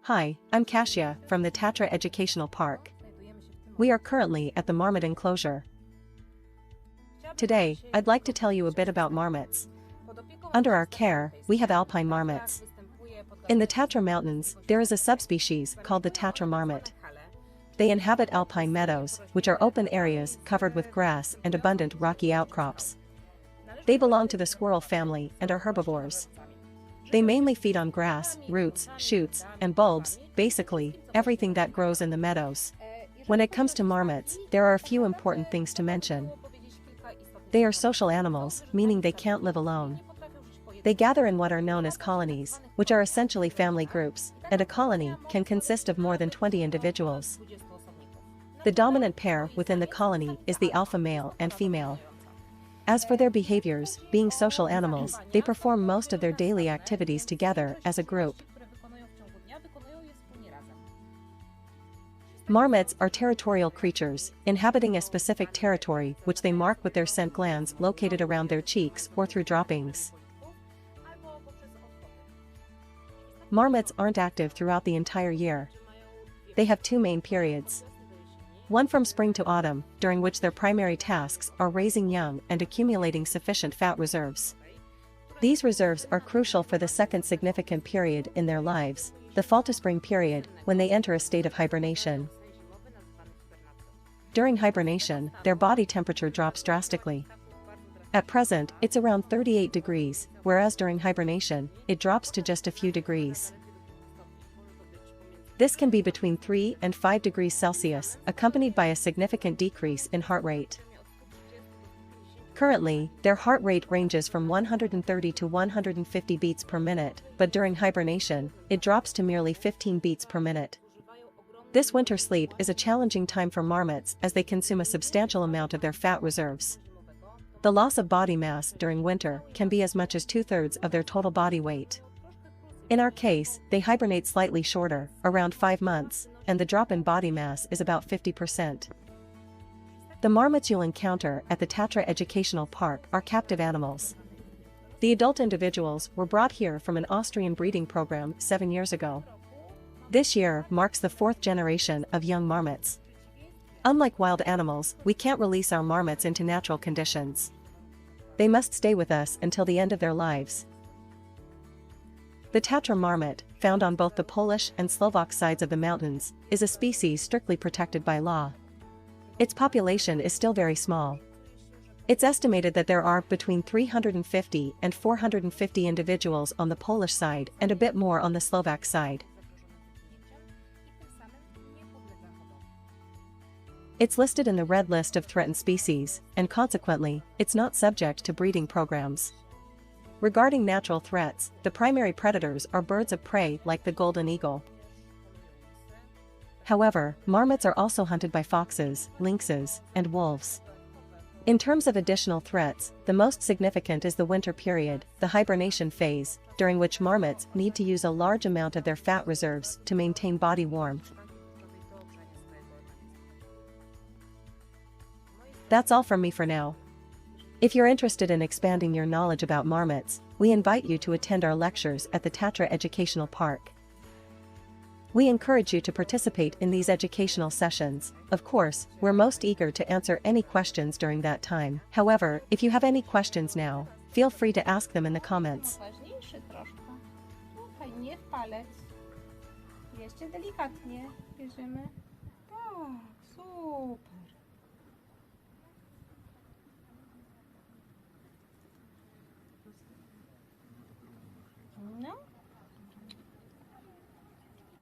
Hi, I'm Kasia from the Tatra Educational Park. We are currently at the marmot enclosure. Today, I'd like to tell you a bit about marmots. Under our care, we have alpine marmots. In the Tatra Mountains, there is a subspecies called the Tatra marmot. They inhabit alpine meadows, which are open areas covered with grass and abundant rocky outcrops. They belong to the squirrel family and are herbivores. They mainly feed on grass, roots, shoots, and bulbs, basically, everything that grows in the meadows. When it comes to marmots, there are a few important things to mention. They are social animals, meaning they can't live alone. They gather in what are known as colonies, which are essentially family groups, and a colony can consist of more than 20 individuals. The dominant pair within the colony is the alpha male and female. As for their behaviors, being social animals, they perform most of their daily activities together as a group. Marmots are territorial creatures, inhabiting a specific territory which they mark with their scent glands located around their cheeks or through droppings. Marmots aren't active throughout the entire year. They have two main periods. One from spring to autumn, during which their primary tasks are raising young and accumulating sufficient fat reserves. These reserves are crucial for the second significant period in their lives, the fall to spring period, when they enter a state of hibernation. During hibernation, their body temperature drops drastically. At present, it's around 38 degrees, whereas during hibernation, it drops to just a few degrees. This can be between 3 and 5 degrees Celsius, accompanied by a significant decrease in heart rate. Currently, their heart rate ranges from 130 to 150 beats per minute, but during hibernation, it drops to merely 15 beats per minute. This winter sleep is a challenging time for marmots as they consume a substantial amount of their fat reserves. The loss of body mass during winter can be as much as 2/3 of their total body weight. In our case, they hibernate slightly shorter, around 5 months, and the drop in body mass is about 50%. The marmots you'll encounter at the Tatra Educational Park are captive animals. The adult individuals were brought here from an Austrian breeding program 7 years ago. This year marks the 4th generation of young marmots. Unlike wild animals, we can't release our marmots into natural conditions. They must stay with us until the end of their lives. The Tatra marmot, found on both the Polish and Slovak sides of the mountains, is a species strictly protected by law. Its population is still very small. It's estimated that there are between 350 and 450 individuals on the Polish side and a bit more on the Slovak side. It's listed in the red list of threatened species, and consequently, it's not subject to breeding programs. Regarding natural threats, the primary predators are birds of prey like the golden eagle. However, marmots are also hunted by foxes, lynxes, and wolves. In terms of additional threats, the most significant is the winter period, the hibernation phase, during which marmots need to use a large amount of their fat reserves to maintain body warmth. That's all from me for now. If you're interested in expanding your knowledge about marmots, we invite you to attend our lectures at the Tatra Educational Park. We encourage you to participate in these educational sessions. Of course, we're most eager to answer any questions during that time. However, if you have any questions now, feel free to ask them in the comments. Ważniejszy troszkę. Tutaj nie w palec. Jeszcze delikatnie bierzemy.